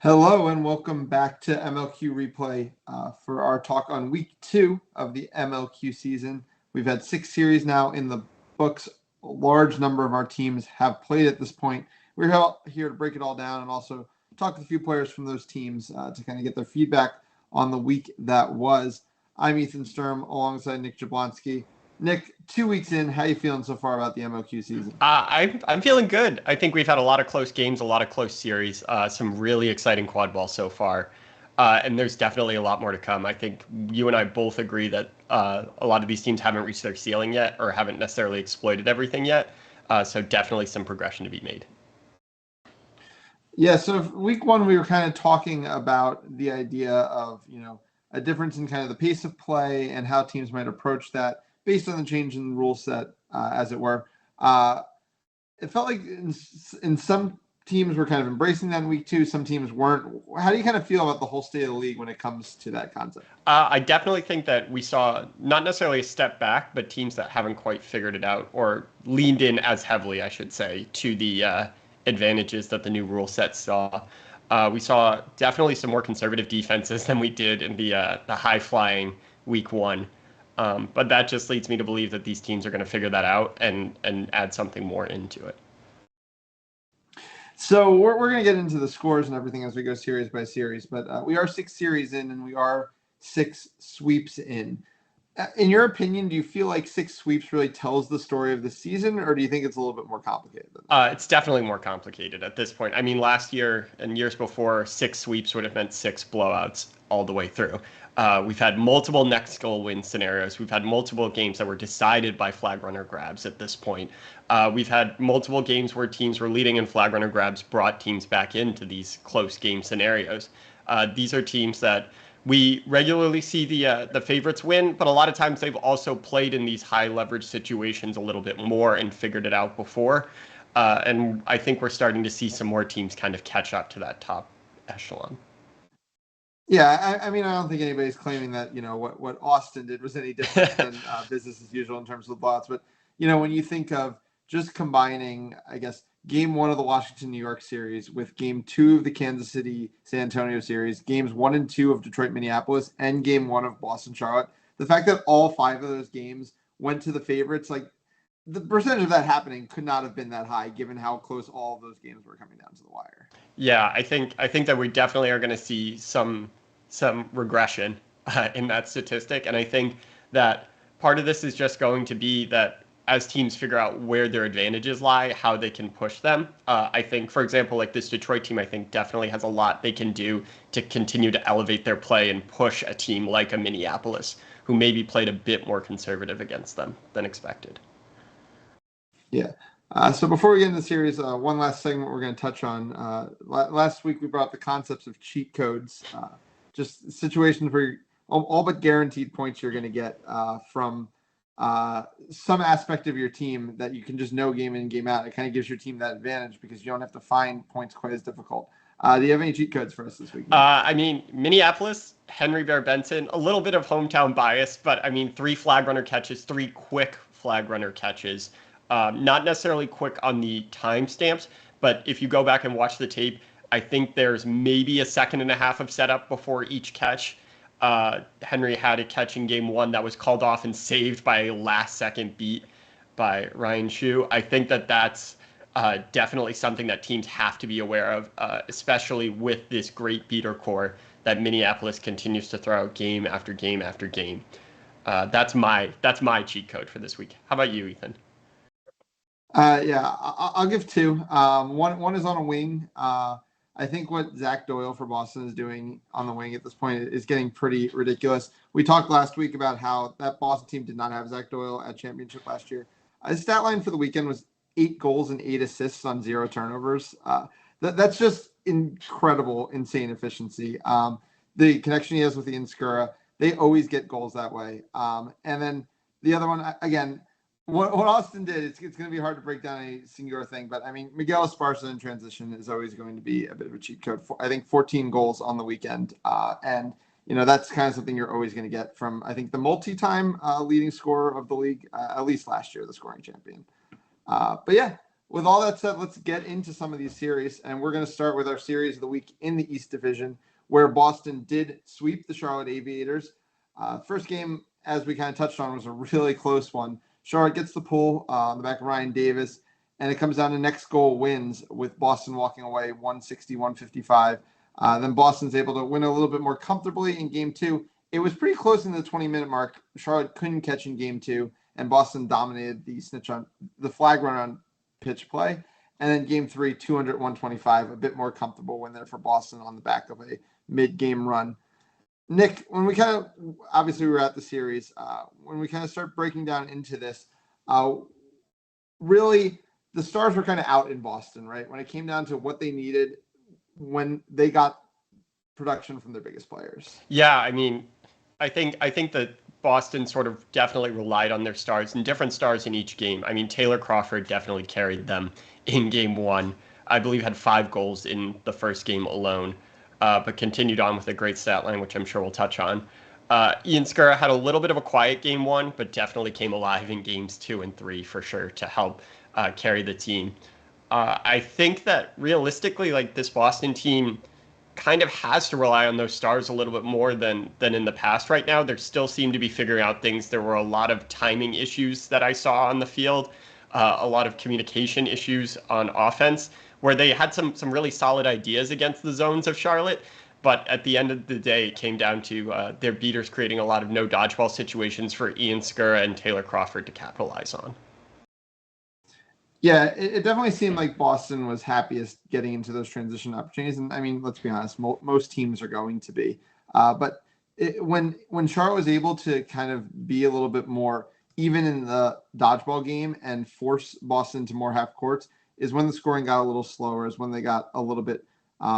Hello and welcome back to MLQ Replay for our talk on week 2 of the MLQ season. We've had 6 series now in the books. A large number of our teams have played at this point. We're here to break it all down and also talk with a few players from those teams to kind of get their feedback on the week that was. I'm Ethan Sturm alongside Nick Jablonski. Nick, 2 weeks in, how are you feeling so far about the MLQ season? I'm feeling good. I think we've had a lot of close games, a lot of close series, some really exciting quad ball so far, and there's definitely a lot more to come. I think you and I both agree that a lot of these teams haven't reached their ceiling yet or haven't necessarily exploited everything yet, so definitely some progression to be made. Yeah, so week 1 we were kind of talking about the idea of, a difference in kind of the pace of play and how teams might approach that based on the change in the rule set, as it were. It felt like in some teams were kind of embracing that in week 2, some teams weren't. How do you kind of feel about the whole state of the league when it comes to that concept? I definitely think that we saw not necessarily a step back, but teams that haven't quite figured it out or leaned in as heavily, I should say, to the advantages that the new rule set saw. We saw definitely some more conservative defenses than we did in the high-flying week 1. But that just leads me to believe that these teams are going to figure that out and add something more into it. So we're going to get into the scores and everything as we go series by series, but we are 6 series in and we are 6 sweeps in. In your opinion, do you feel like 6 sweeps really tells the story of the season, or do you think it's a little bit more complicated than that? It's definitely more complicated at this point. I mean, last year and years before, 6 sweeps would have meant 6 blowouts all the way through. We've had multiple next goal win scenarios. We've had multiple games that were decided by flag runner grabs at this point. We've had multiple games where teams were leading and flag runner grabs brought teams back into these close game scenarios. These are teams that we regularly see the favorites win, but a lot of times they've also played in these high leverage situations a little bit more and figured it out before. And I think we're starting to see some more teams kind of catch up to that top echelon. Yeah, I mean, I don't think anybody's claiming that, what Austin did was any different than business as usual in terms of the bots. But, when you think of just combining, I guess, game 1 of the Washington-New York series with game 2 of the Kansas City-San Antonio series, games 1 and 2 of Detroit-Minneapolis, and game 1 of Boston-Charlotte, the fact that all 5 of those games went to the favorites, like, the percentage of that happening could not have been that high given how close all of those games were coming down to the wire. Yeah, I think that we definitely are going to see some regression in that statistic, and I think that part of this is just going to be that as teams figure out where their advantages lie, how they can push them. I think, for example, like this Detroit team, I think definitely has a lot they can do to continue to elevate their play and push a team like a Minneapolis, who maybe played a bit more conservative against them than expected. Yeah. So before we get into the series, one last segment we're going to touch on. Last week we brought up the concepts of cheat codes, just situations where all but guaranteed points you're going to get from some aspect of your team that you can just know game in, game out. It kind of gives your team that advantage because you don't have to find points quite as difficult. Do you have any cheat codes for us this week? I mean, Minneapolis, Henry Bear Benson, a little bit of hometown bias, but I mean, 3 flag runner catches, 3 quick flag runner catches. Not necessarily quick on the timestamps, but if you go back and watch the tape, I think there's maybe a second and a half of setup before each catch. Henry had a catch in game 1 that was called off and saved by a last-second beat by Ryan Shu. I think that that's definitely something that teams have to be aware of, especially with this great beater core that Minneapolis continues to throw out game after game after game. That's my cheat code for this week. How about you, Ethan? Yeah, I'll give 2. One is on a wing. I think what Zach Doyle for Boston is doing on the wing at this point is getting pretty ridiculous. We talked last week about how that Boston team did not have Zach Doyle at championship last year. His stat line for the weekend was 8 goals and 8 assists on 0 turnovers. That's just incredible, insane efficiency. The connection he has with the Inscura, they always get goals that way. And then the other one, again, what Austin did, it's going to be hard to break down any singular thing, but I mean, Miguel Esparza in transition is always going to be a bit of a cheat code. I think 14 goals on the weekend. And, that's kind of something you're always going to get from, I think, the multi-time leading scorer of the league, at least last year, the scoring champion. But yeah, with all that said, let's get into some of these series, and we're going to start with our series of the week in the East Division, where Boston did sweep the Charlotte Aviators. First game, as we kind of touched on, was a really close one. Charlotte gets the pull on the back of Ryan Davis, and it comes down to next goal wins, with Boston walking away 160-155. Then Boston's able to win a little bit more comfortably in game two. It was pretty close in the 20-minute mark. Charlotte couldn't catch in game two, and Boston dominated the flag run on pitch play. And then game three, 200-125, a bit more comfortable win there for Boston on the back of a mid-game run. Nick, when we obviously we were at the series, when we kind of start breaking down into this, really the stars were kind of out in Boston, right? When it came down to what they needed when they got production from their biggest players. Yeah, I mean, I think that Boston sort of definitely relied on their stars and different stars in each game. I mean, Taylor Crawford definitely carried them in game one. I believe had 5 goals in the first game alone, but continued on with a great stat line, which I'm sure we'll touch on. Ian Skura had a little bit of a quiet game one, but definitely came alive in games 2 and 3 for sure to help carry the team. I think that realistically, like, this Boston team kind of has to rely on those stars a little bit more than in the past right now. They still seem to be figuring out things. There were a lot of timing issues that I saw on the field, a lot of communication issues on offense, where they had some really solid ideas against the zones of Charlotte. But at the end of the day, it came down to their beaters creating a lot of no dodgeball situations for Ian Skura and Taylor Crawford to capitalize on. Yeah, it definitely seemed like Boston was happiest getting into those transition opportunities. And I mean, let's be honest, most teams are going to be. But when Charlotte was able to kind of be a little bit more even in the dodgeball game and force Boston to more half courts is when the scoring got a little slower, is when they got a little bit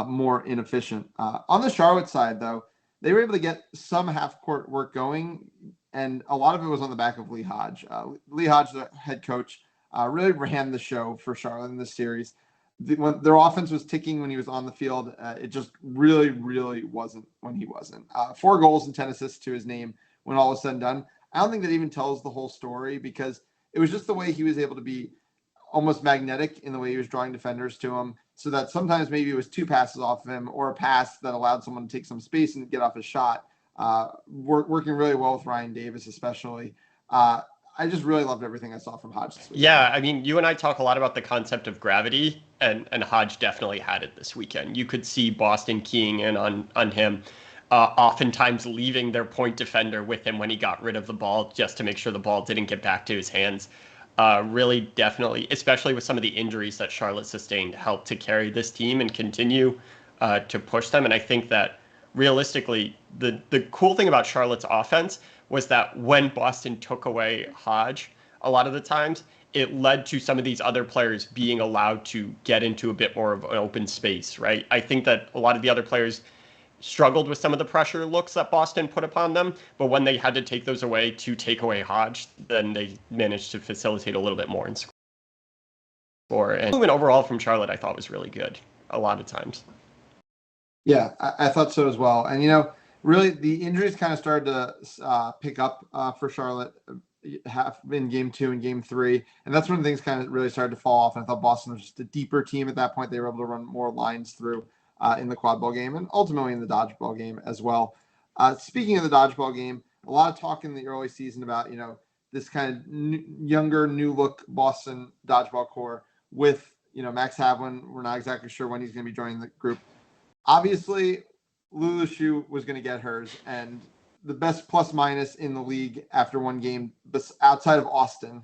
more inefficient. On the Charlotte side, though, they were able to get some half court work going, and a lot of it was on the back of Lee Hodge. Lee Hodge, the head coach, really ran the show for Charlotte in this series. When their offense was ticking when he was on the field, it just really, really wasn't when he wasn't. 4 goals and 10 assists to his name when all was said and done. I don't think that even tells the whole story, because it was just the way he was able to be almost magnetic in the way he was drawing defenders to him, so that sometimes maybe it was 2 passes off of him or a pass that allowed someone to take some space and get off his shot. Working really well with Ryan Davis, especially. I just really loved everything I saw from Hodge this weekend. Yeah, I mean, you and I talk a lot about the concept of gravity, and Hodge definitely had it this weekend. You could see Boston keying in on him, oftentimes leaving their point defender with him when he got rid of the ball, just to make sure the ball didn't get back to his hands. Really, definitely, especially with some of the injuries that Charlotte sustained, helped to carry this team and continue to push them. And I think that realistically, the cool thing about Charlotte's offense was that when Boston took away Hodge, a lot of the times, it led to some of these other players being allowed to get into a bit more of an open space, right? I think that a lot of the other players struggled with some of the pressure looks that Boston put upon them, but when they had to take those away to take away Hodge, then they managed to facilitate a little bit more and score. And movement overall from Charlotte, I thought was really good a lot of times. Yeah, I thought so as well. And, really the injuries kind of started to pick up for Charlotte in game 2 and game 3. And that's when things kind of really started to fall off. And I thought Boston was just a deeper team at that point. They were able to run more lines through in the quad ball game and ultimately in the dodgeball game as well. Speaking of the dodgeball game, a lot of talk in the early season about, this kind of younger, new look Boston dodgeball core with, Max Havlin. We're not exactly sure when he's going to be joining the group. Obviously, Lulu Shu was going to get hers, and the best plus minus in the league after one game outside of Austin,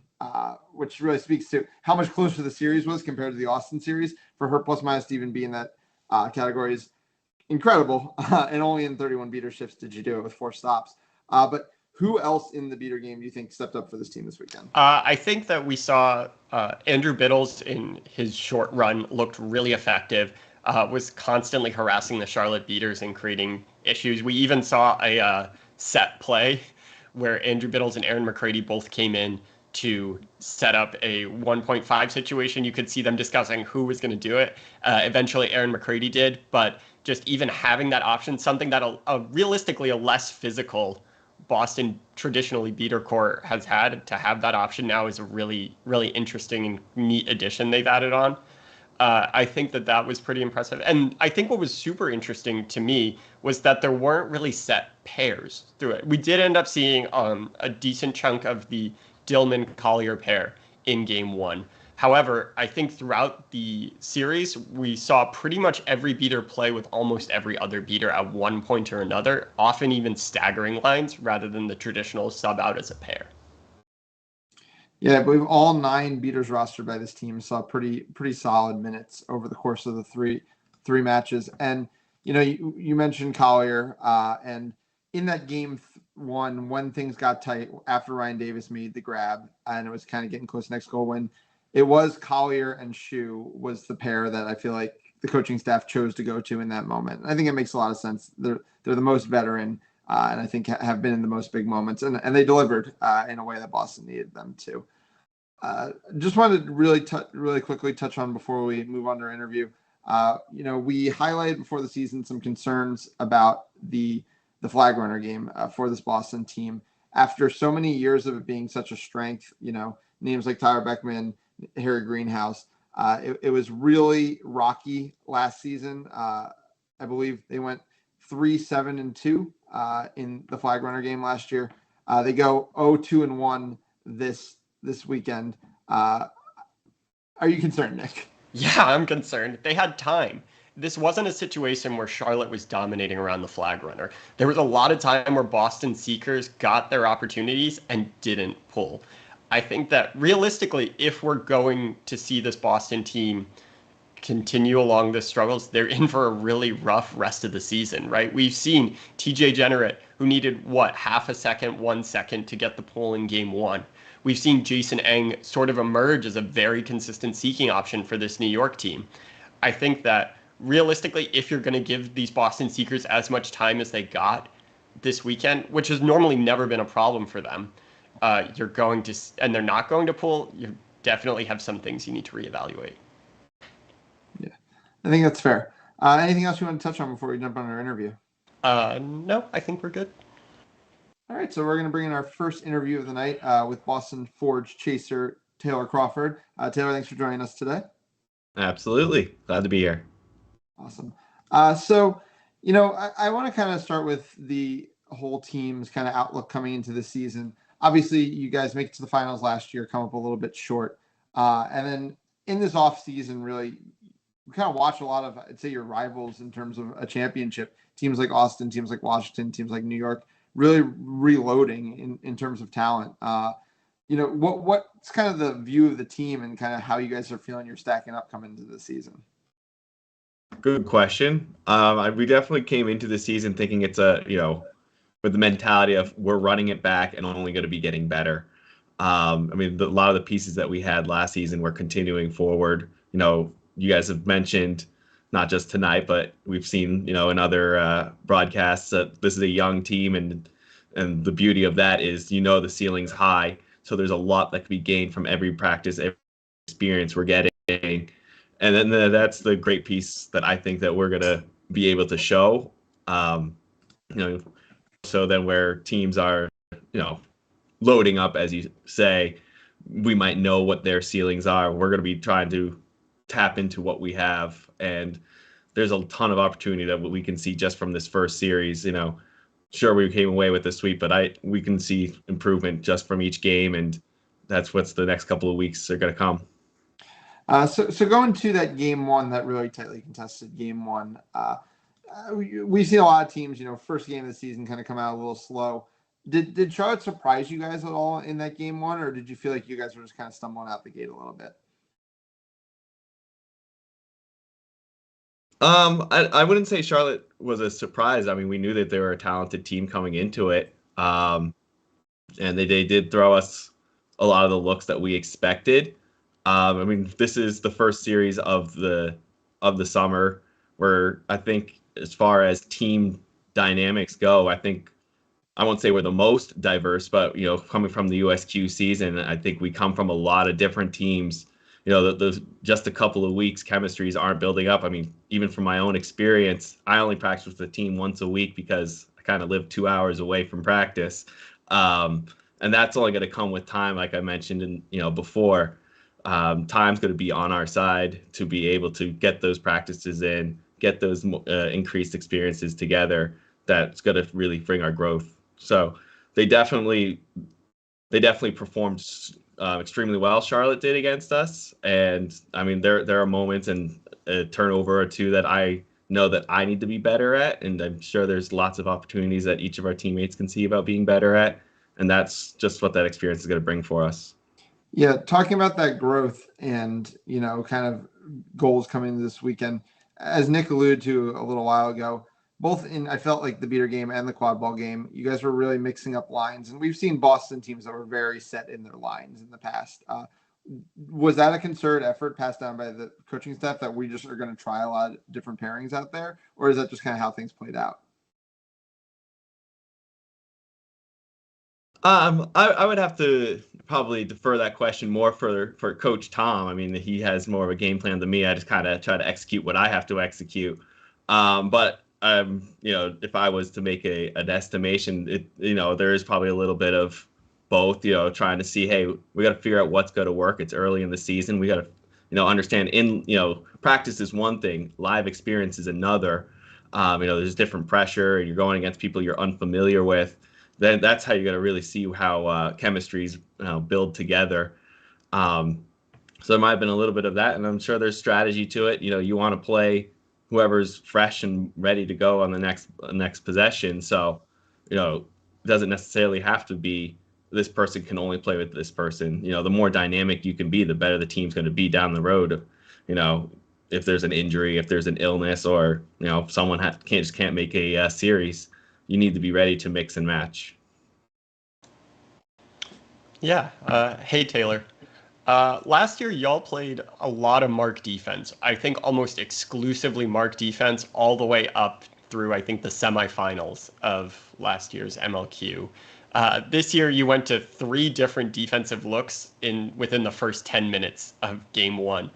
which really speaks to how much closer the series was compared to the Austin series. For her plus minus to even be in that category is incredible. And only in 31 beater shifts did you do it with 4 stops. But who else in the beater game do you think stepped up for this team this weekend? I think that we saw Andrew Biddles in his short run looked really effective. Was constantly harassing the Charlotte beaters and creating issues. We even saw a set play where Andrew Biddles and Aaron McCready both came in to set up a 1.5 situation. You could see them discussing who was going to do it. Eventually, Aaron McCready did, but just even having that option, something that realistically a less physical Boston traditionally beater core has had. To have that option now is a really, really interesting and neat addition they've added on. I think that was pretty impressive. And I think what was super interesting to me was that there weren't really set pairs through it. We did end up seeing a decent chunk of the Dillman-Collier pair in game one. However, I think throughout the series, we saw pretty much every beater play with almost every other beater at one point or another, often even staggering lines rather than the traditional sub out as a pair. Yeah, I believe all 9 beaters rostered by this team saw pretty solid minutes over the course of the three matches. And you mentioned Collier, and in that game one, when things got tight after Ryan Davis made the grab, and it was kind of getting close to next goal, when it was Collier and Shu was the pair that I feel like the coaching staff chose to go to in that moment. I think it makes a lot of sense. They're the most veteran. And I think have been in the most big moments, and they delivered in a way that Boston needed them to. Just wanted to really quickly touch on before we move on to our interview. We highlighted before the season some concerns about the flag runner game for this Boston team. After so many years of it being such a strength, names like Tyler Beckman, Harry Greenhouse, it was really rocky last season. I believe they went 3-7-2 in the flag runner game last year. They go 0-2-1 this weekend. Are you concerned, Nick? Yeah, I'm concerned. They had time. This wasn't a situation where Charlotte was dominating around the flag runner. There was a lot of time where Boston Seekers got their opportunities and didn't pull. I think that realistically, if we're going to see this Boston team continue along the struggles, they're in for a really rough rest of the season, right? We've seen TJ Generett, who needed, half a second, 1 second to get the pull in game one. We've seen Jason Eng sort of emerge as a very consistent seeking option for this New York team. I think that realistically, if you're going to give these Boston Seekers as much time as they got this weekend, which has normally never been a problem for them, you're going to, and they're not going to pull, you definitely have some things you need to reevaluate. Yeah, I think that's fair. Anything else you want to touch on before we jump on our interview? No, I think we're good. All right, so we're going to bring in our first interview of the night with Boston Forge chaser Taylor Crawford. Taylor, thanks for joining us today. Absolutely. Glad to be here. Awesome. So, I want to kind of start with the whole team's kind of outlook coming into the season. Obviously, you guys make it to the finals last year, come up a little bit short. And then in this offseason, really, we kind of watch a lot of, I'd say, your rivals in terms of a championship. Teams like Austin, teams like Washington, teams like New York, really reloading in terms of talent. What's kind of the view of the team and kind of how you guys are feeling you're stacking up coming into the season? Good question. We definitely came into the season thinking it's with the mentality of we're running it back and only going to be getting better. A lot of the pieces that we had last season were continuing forward. You guys have mentioned, not just tonight, but we've seen, in other broadcasts that this is a young team, and the beauty of that is, the ceiling's high. So there's a lot that can be gained from every practice, every experience we're getting. And then that's the great piece that I think that we're going to be able to show. So then where teams are, loading up, as you say, we might know what their ceilings are. We're going to be trying to tap into what we have. And there's a ton of opportunity that we can see just from this first series. Sure, we came away with a sweep, but we can see improvement just from each game. And that's what's the next couple of weeks are going to come. So going to that game one, that really tightly contested game one, we've seen a lot of teams, first game of the season kind of come out a little slow. Did Charlotte surprise you guys at all in that game one, or did you feel like you guys were just kind of stumbling out the gate a little bit? I wouldn't say Charlotte was a surprise. We knew that they were a talented team coming into it. And they did throw us a lot of the looks that we expected. This is the first series of the summer where I think, as far as team dynamics go, I won't say we're the most diverse, but coming from the USQ season, I think we come from a lot of different teams. Just a couple of weeks, chemistries aren't building up. Even from my own experience, I only practice with the team once a week because I kind of live 2 hours away from practice. And that's only going to come with time, like I mentioned before. Time's going to be on our side to be able to get those practices in, get those increased experiences together. That's going to really bring our growth. So they definitely performed extremely well. Charlotte did against us, and I mean there are moments and a turnover or two that I know that I need to be better at, and I'm sure there's lots of opportunities that each of our teammates can see about being better at, and that's just what that experience is going to bring for us. Yeah, talking about that growth and, kind of goals coming this weekend, as Nick alluded to a little while ago, I felt like the beater game and the quad ball game, you guys were really mixing up lines. And we've seen Boston teams that were very set in their lines in the past. Was that a concerted effort passed down by the coaching staff that we just are going to try a lot of different pairings out there? Or is that just kind of how things played out? I would have to probably defer that question more for Coach Tom. I mean, he has more of a game plan than me. I just kind of try to execute what I have to execute. But if I was to make an estimation, there is probably a little bit of both. Trying to see, hey, we got to figure out what's going to work. It's early in the season. We got to understand practice is one thing, live experience is another. There's different pressure, and you're going against people you're unfamiliar with. Then that's how you're going to really see how chemistries build together. So there might have been a little bit of that, and I'm sure there's strategy to it. You want to play whoever's fresh and ready to go on the next possession. So, it doesn't necessarily have to be this person can only play with this person. The more dynamic you can be, the better the team's going to be down the road. If there's an injury, if there's an illness, or someone can't make a series. You need to be ready to mix and match. Yeah. Hey, Taylor. Last year, y'all played a lot of mark defense. I think almost exclusively mark defense all the way up through, I think, the semifinals of last year's MLQ. This year, you went to 3 different defensive looks within the first 10 minutes of game 1.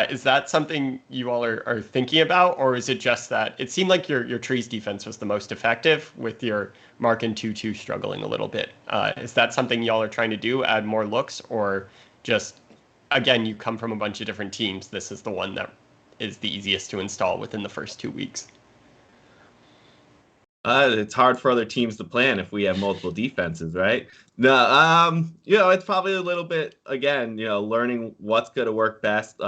Is that something you all are thinking about, or is it just that it seemed like your trees defense was the most effective with your mark and 2-2 struggling a little bit? Is that something y'all are trying to do, add more looks, or just, again, you come from a bunch of different teams, this is the one that is the easiest to install within the first 2 weeks? It's hard for other teams to plan if we have multiple defenses, right? No, it's probably a little bit, again, learning what's going to work best,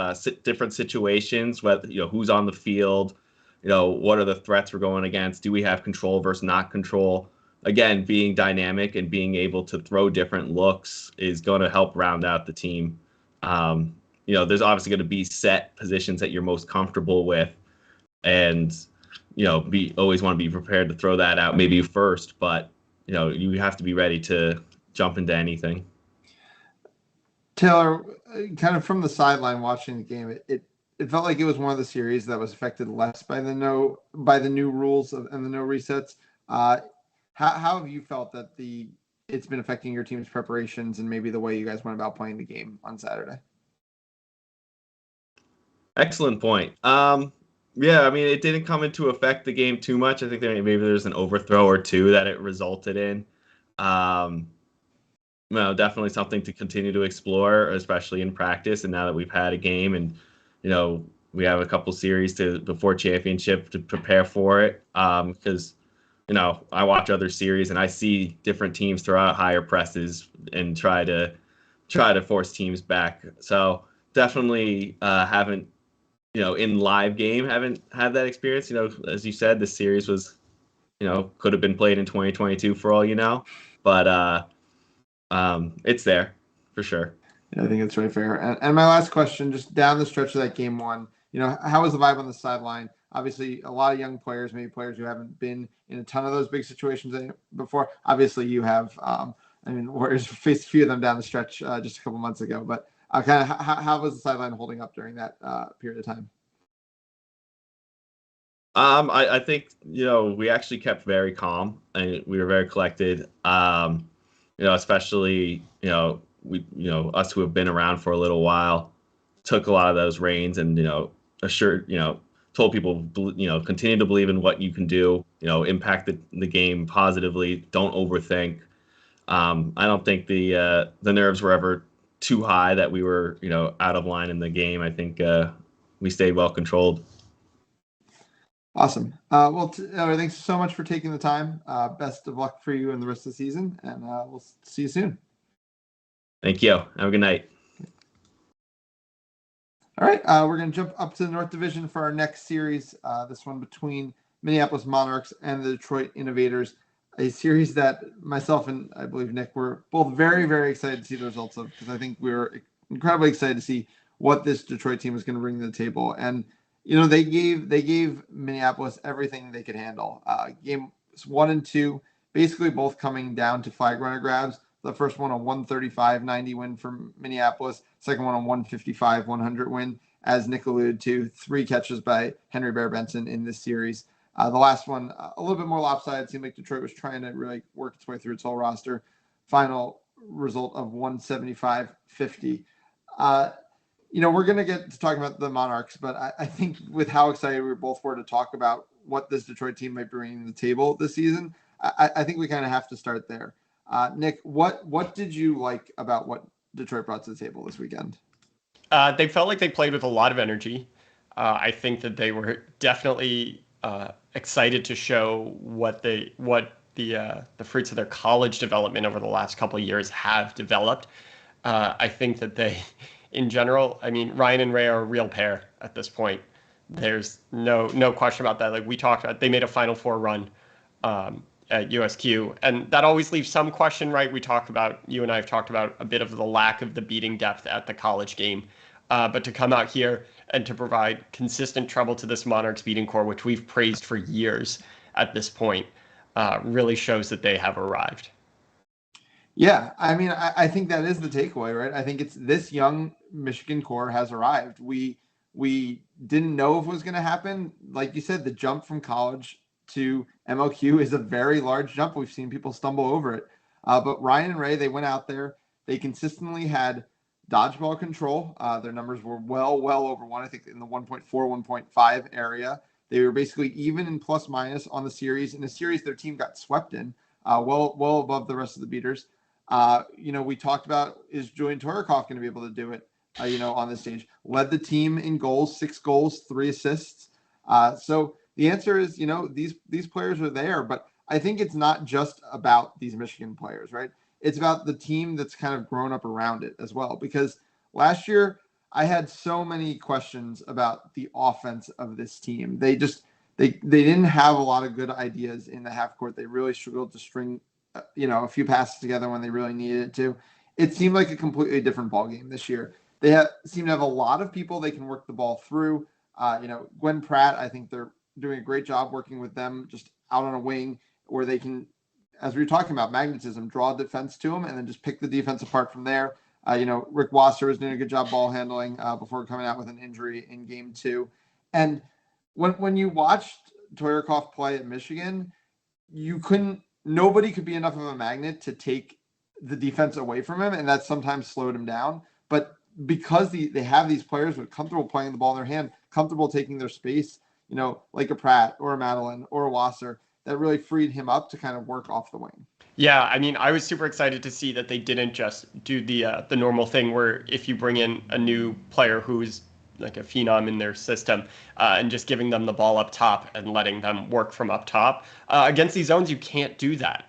different situations, whether, who's on the field, what are the threats we're going against? Do we have control versus not control? Again, being dynamic and being able to throw different looks is going to help round out the team. There's obviously going to be set positions that you're most comfortable with, and always want to be prepared to throw that out maybe first, but you have to be ready to jump into anything. Taylor, kind of from the sideline watching the game, it felt like it was one of the series that was affected less by the new rules and the no resets. How have you felt that it's been affecting your team's preparations and maybe the way you guys went about playing the game on Saturday? Excellent point. Yeah, I mean, it didn't come into effect the game too much. I think maybe there's an overthrow or two that it resulted in. Definitely something to continue to explore, especially in practice. And now that we've had a game and, we have a couple series before championship to prepare for it. Because, I watch other series and I see different teams throw out higher presses and try to force teams back. So definitely haven't, in live game, haven't had that experience. As you said, this series was, could have been played in 2022 for all you know, but it's there for sure. Yeah, I think it's very fair. And my last question, just down the stretch of that game 1, how was the vibe on the sideline? Obviously, a lot of young players, maybe players who haven't been in a ton of those big situations before. Obviously, you have. Warriors faced a few of them down the stretch just a couple months ago, but. Kind of how was the sideline holding up during that period of time? I think we actually kept very calm and we were very collected. Especially we us who have been around for a little while took a lot of those reins and assured told people continue to believe in what you can do. impact the game positively. Don't overthink. I don't think the nerves were ever too high that we were, out of line in the game. I think we stayed well controlled. Awesome. Thanks so much for taking the time. Best of luck for you in the rest of the season, and we'll see you soon. Thank you. Have a good night. All right, we're going to jump up to the North Division for our next series, this one between Minneapolis Monarchs and the Detroit Innovators, a series that myself and I believe Nick were both very, very excited to see the results of, because I think we were incredibly excited to see what this Detroit team was going to bring to the table. And, they gave Minneapolis everything they could handle. Games 1 and 2, basically both coming down to flag runner grabs. The first one, a 135-90 win from Minneapolis. Second one, a 155-100 win. As Nick alluded to, 3 catches by Henry Bear Benson in this series. The last one, a little bit more lopsided. It seemed like Detroit was trying to really work its way through its whole roster. Final result of 175-50. We're going to get to talking about the Monarchs, but I think with how excited we both were to talk about what this Detroit team might bring to the table this season, I think we kind of have to start there. Nick, what did you like about what Detroit brought to the table this weekend? They felt like they played with a lot of energy. I think that they were definitely excited to show what the fruits of their college development over the last couple of years have developed. I think that they, in general, Ryan and Ray are a real pair at this point. There's no question about that. Like we talked about, they made a Final Four run at USQ, and that always leaves some question, right? You and I have talked about a bit of the lack of the beating depth at the college game, but to come out here and to provide consistent trouble to this Monarchs beating core, which we've praised for years at this point, really shows that they have arrived. Yeah, I think that is the takeaway, right? I think it's this young Michigan core has arrived. We didn't know if it was going to happen. Like you said, the jump from college to MLQ is a very large jump. We've seen people stumble over it. But Ryan and Ray, they went out there. They consistently had dodgeball control. Their numbers were well over 1, I think in the 1.4, 1.5 area. They were basically even in plus minus on the series. In the series, their team got swept in, well above the rest of the beaters. We talked about, is Julian Toyarkov going to be able to do it, on this stage? Led the team in goals, 6 goals, 3 assists. So the answer is, these players are there, but I think it's not just about these Michigan players, right? It's about the team that's kind of grown up around it as well. Because last year I had so many questions about the offense of this team. They didn't have a lot of good ideas in the half court. They really struggled to string, a few passes together when they really needed it to. It seemed like a completely different ballgame this year. They seem to have a lot of people they can work the ball through. Gwen Pratt, I think they're doing a great job working with them just out on a wing where they can, as we were talking about, magnetism, draw defense to them and then just pick the defense apart from there. Rick Wasser was doing a good job ball handling before coming out with an injury in game 2. And when you watched Toyarkov play at Michigan, nobody could be enough of a magnet to take the defense away from him, and that sometimes slowed him down. But because they have these players who are comfortable playing the ball in their hand, comfortable taking their space, like a Pratt or a Madeline or a Wasser, that really freed him up to kind of work off the wing. Yeah, I was super excited to see that they didn't just do the normal thing where if you bring in a new player who's like a phenom in their system and just giving them the ball up top and letting them work from up top. Against these zones, you can't do that.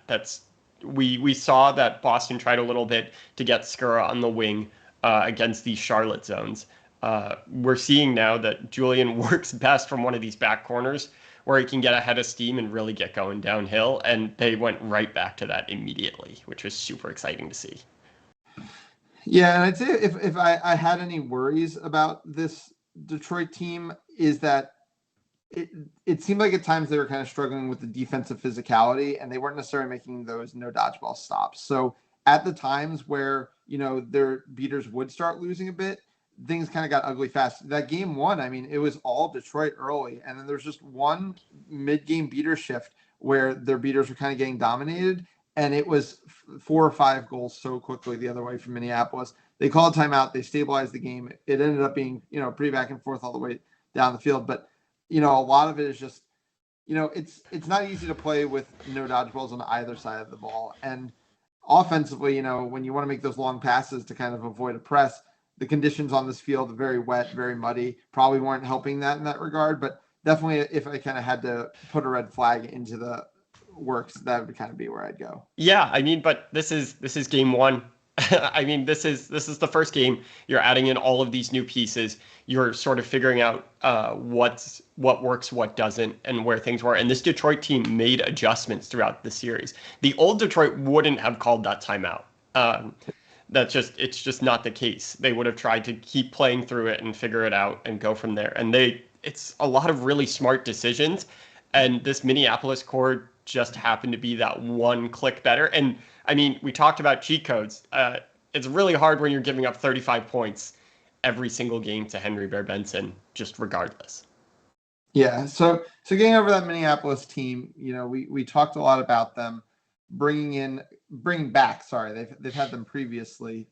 We saw that Boston tried a little bit to get Skura on the wing against these Charlotte zones. We're seeing now that Julian works best from one of these back corners where he can get ahead of steam and really get going downhill. And they went right back to that immediately, which was super exciting to see. Yeah, and I'd say if I had any worries about this Detroit team is that it seemed like at times they were kind of struggling with the defensive physicality and they weren't necessarily making those no dodgeball stops. So at the times where, their beaters would start losing a bit, things kind of got ugly fast. That game 1, it was all Detroit early. And then there's just one mid-game beater shift where their beaters were kind of getting dominated. And it was 4 or 5 goals so quickly the other way from Minneapolis. They called timeout. They stabilized the game. It ended up being, pretty back and forth all the way down the field. But, a lot of it is just it's not easy to play with no dodgeballs on either side of the ball. And offensively, when you want to make those long passes to kind of avoid a press, the conditions on this field are very wet, very muddy, probably weren't helping that in that regard. But definitely, if I kind of had to put a red flag into the works, that would kind of be where I'd go. Yeah, I mean, but this is game one. I mean, this is the first game. You're adding in all of these new pieces. You're sort of figuring out what works, what doesn't, and where things were. And this Detroit team made adjustments throughout the series. The old Detroit wouldn't have called that timeout. It's just not the case. They would have tried to keep playing through it and figure it out and go from there. And it's a lot of really smart decisions. And this Minneapolis core just happened to be that one click better. And I mean, we talked about cheat codes. It's really hard when you're giving up 35 points every single game to Henry Bear Benson, just regardless. Yeah. So getting over that Minneapolis team, we talked a lot about them bringing back. Sorry, they've had them previously.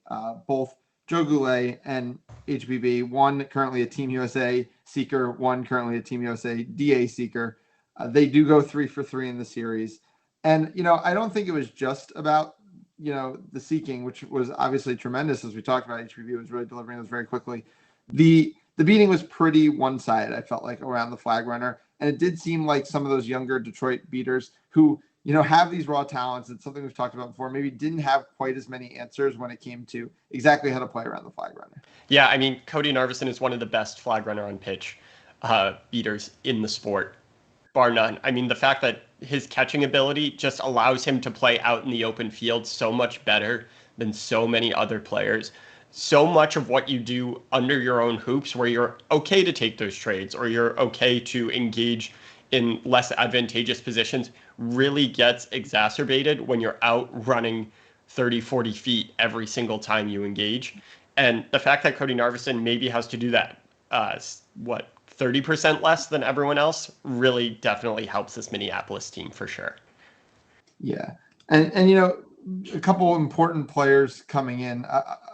Both Joe Goulet and HBB. One currently a Team USA seeker. One currently a Team USA DA seeker. They do go 3 for 3 in the series. And, I don't think it was just about, the seeking, which was obviously tremendous. As we talked about, HBB was really delivering those very quickly. The beating was pretty one-sided, I felt like, around the flag runner. And it did seem like some of those younger Detroit beaters who, have these raw talents. It's something we've talked about before, maybe didn't have quite as many answers when it came to exactly how to play around the flag runner. Yeah, I mean, Cody Narveson is one of the best flag runner on pitch beaters in the sport, bar none. I mean, the fact that his catching ability just allows him to play out in the open field so much better than so many other players. So much of what you do under your own hoops, where you're okay to take those trades or you're okay to engage in less advantageous positions, really gets exacerbated when you're out running 30, 40 feet every single time you engage. And the fact that Cody Narveson maybe has to do that, 30% less than everyone else, really definitely helps this Minneapolis team for sure. Yeah. And a couple important players coming in,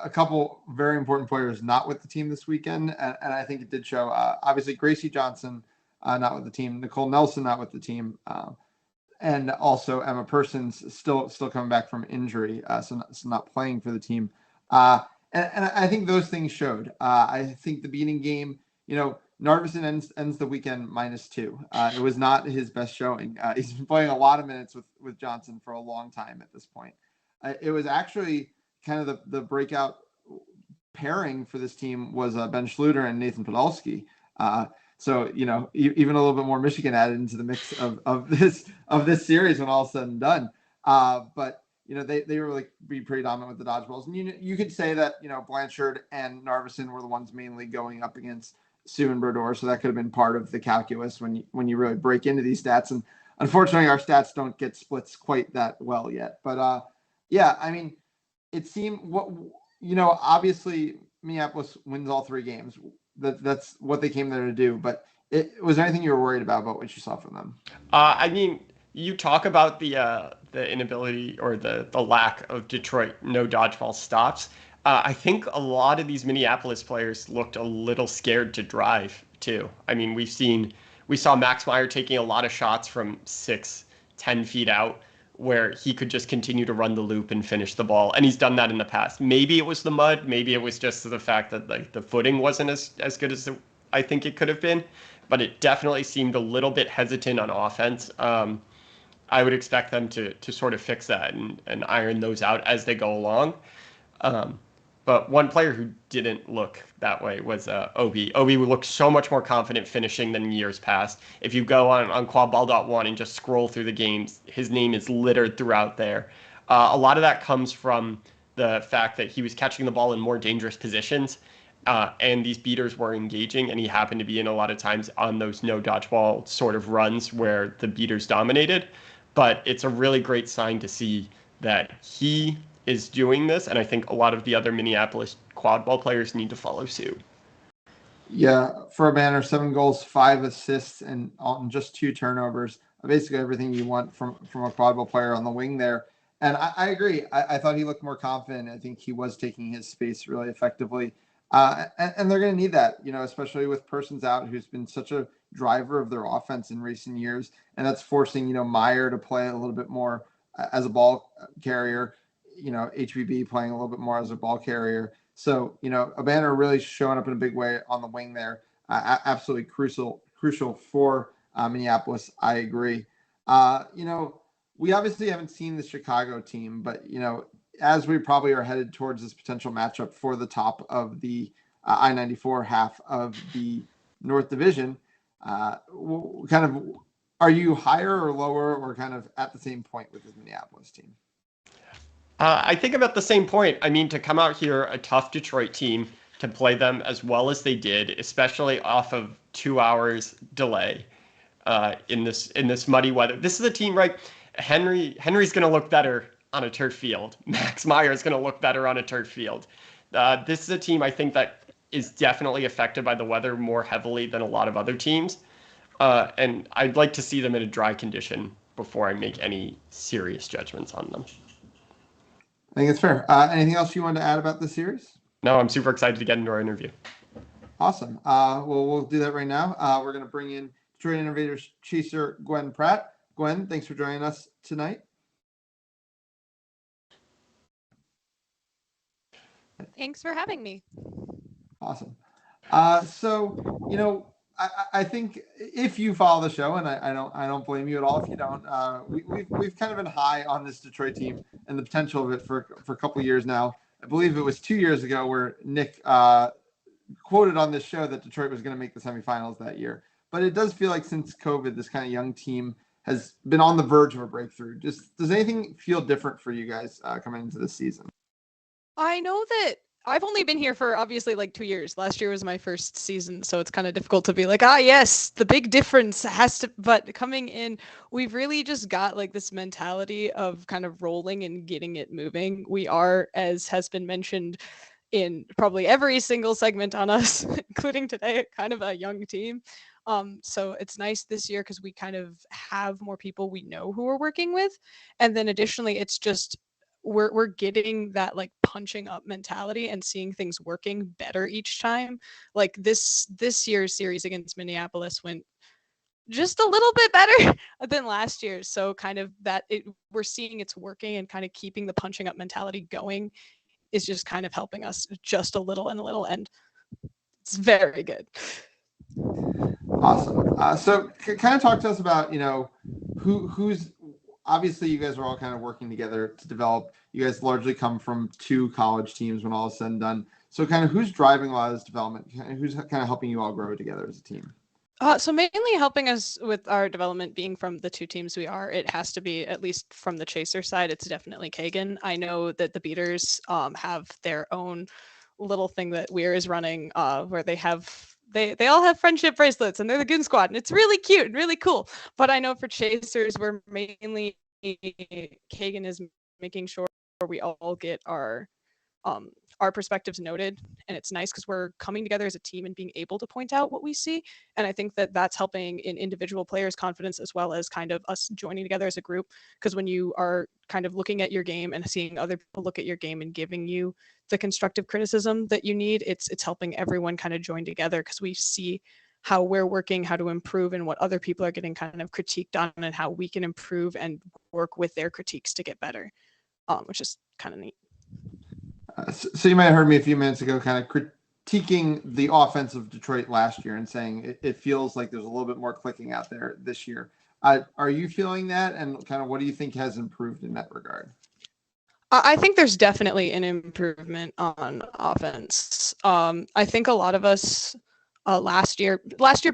a couple very important players not with the team this weekend. And I think it did show, obviously Gracie Johnson, not with the team, Nicole Nelson, not with the team. And also Emma Persons still coming back from injury. So not playing for the team. And I think those things showed. I think the beating game, Narveson ends the weekend -2. It was not his best showing. He's been playing a lot of minutes with Johnson for a long time at this point. It was actually kind of the breakout pairing for this team was Ben Schluter and Nathan Podolsky. So even a little bit more Michigan added into the mix of this series when all is said and done. But they really be pretty dominant with the dodgeballs, and you could say that Blanchard and Narveson were the ones mainly going up against Sue and Brodeur, so that could have been part of the calculus when you really break into these stats. And unfortunately, our stats don't get splits quite that well yet. But yeah, I mean, it seemed obviously Minneapolis wins all 3 games. That's what they came there to do. But was there anything you were worried about what you saw from them? I mean, you talk about the inability or the lack of Detroit no dodgeball stops. I think a lot of these Minneapolis players looked a little scared to drive too. I mean, we saw Max Meyer taking a lot of shots from 6-10 feet out, where he could just continue to run the loop and finish the ball. And he's done that in the past. Maybe it was the mud. Maybe it was just the fact that the footing wasn't as good as I think it could have been. But it definitely seemed a little bit hesitant on offense. I would expect them to sort of fix that and iron those out as they go along. But one player who didn't look that way was Obi. Obi looked so much more confident finishing than in years past. If you go on quadball.1 and just scroll through the games, his name is littered throughout there. A lot of that comes from the fact that he was catching the ball in more dangerous positions, and these beaters were engaging, and he happened to be in a lot of times on those no dodgeball sort of runs where the beaters dominated. But it's a really great sign to see that he is doing this, and I think a lot of the other Minneapolis quadball players need to follow suit. Yeah, for a banner, 7 goals, 5 assists, and just 2 turnovers. Basically everything you want from a quadball player on the wing there. And I agree. I thought he looked more confident. I think he was taking his space really effectively. And they're going to need that, especially with Persons out, who's been such a driver of their offense in recent years, and that's forcing Meyer to play a little bit more as a ball carrier. HBB playing a little bit more as a ball carrier. So Obanor really showing up in a big way on the wing there. Absolutely crucial for Minneapolis. I agree. We obviously haven't seen the Chicago team, but as we probably are headed towards this potential matchup for the top of the I-94 half of the North Division, are you higher or lower or kind of at the same point with this Minneapolis team? I think I'm at the same point. I mean, to come out here, a tough Detroit team, to play them as well as they did, especially off of 2 hours delay in this muddy weather. This is a team, right? Henry's going to look better on a turf field. Max Meyer is going to look better on a turf field. This is a team I think that is definitely affected by the weather more heavily than a lot of other teams. And I'd like to see them in a dry condition before I make any serious judgments on them. I think it's fair. Anything else you want to add about the series? No, I'm super excited to get into our interview. Awesome. Well, we'll do that right now. We're going to bring in Detroit Innovators chaser Gwen Pratt. Gwen, thanks for joining us tonight. Thanks for having me. Awesome. So, I think if you follow the show, and I don't blame you at all if you don't, we've kind of been high on this Detroit team and the potential of it for a couple of years now. I believe it was 2 years ago where Nick quoted on this show that Detroit was going to make the semifinals that year. But it does feel like since COVID, this kind of young team has been on the verge of a breakthrough. Does anything feel different for you guys coming into this season? I know that I've only been here for obviously like 2 years. Last year was my first season, so it's kind of difficult to be like, yes, the big difference has to, but coming in, we've really just got like this mentality of kind of rolling and getting it moving. We are, as has been mentioned in probably every single segment on us, including today, kind of a young team. So it's nice this year because we kind of have more people we know who we're working with. And then additionally, it's just we're getting that like punching up mentality and seeing things working better each time. Like this year's series against Minneapolis went just a little bit better than last year's. So kind of we're seeing it's working, and kind of keeping the punching up mentality going is just kind of helping us just a little, and it's very good. Awesome. So kind of talk to us about, who's obviously you guys are all kind of working together to develop. You guys largely come from 2 college teams when all is said and done. So kind of who's driving a lot of this development? Who's kind of helping you all grow together as a team? So mainly helping us with our development being from the 2 teams we are, it has to be, at least from the chaser side, it's definitely Kagan. I know that the beaters have their own little thing that Weir is running where they all have friendship bracelets and they're the Goon Squad, and it's really cute and really cool. But I know for chasers, we're mainly, Kagan is making sure we all get our perspectives noted, and it's nice because we're coming together as a team and being able to point out what we see. And I think that that's helping in individual players' confidence, as well as kind of us joining together as a group. Because when you are kind of looking at your game and seeing other people look at your game and giving you the constructive criticism that you need, it's helping everyone kind of join together, because we see how we're working, how to improve, and what other people are getting kind of critiqued on, and how we can improve and work with their critiques to get better, which is kind of neat. So you might have heard me a few minutes ago kind of critiquing the offense of Detroit last year and saying it feels like there's a little bit more clicking out there this year. Are you feeling that? And kind of what do you think has improved in that regard? I think there's definitely an improvement on offense. I think a lot of us last year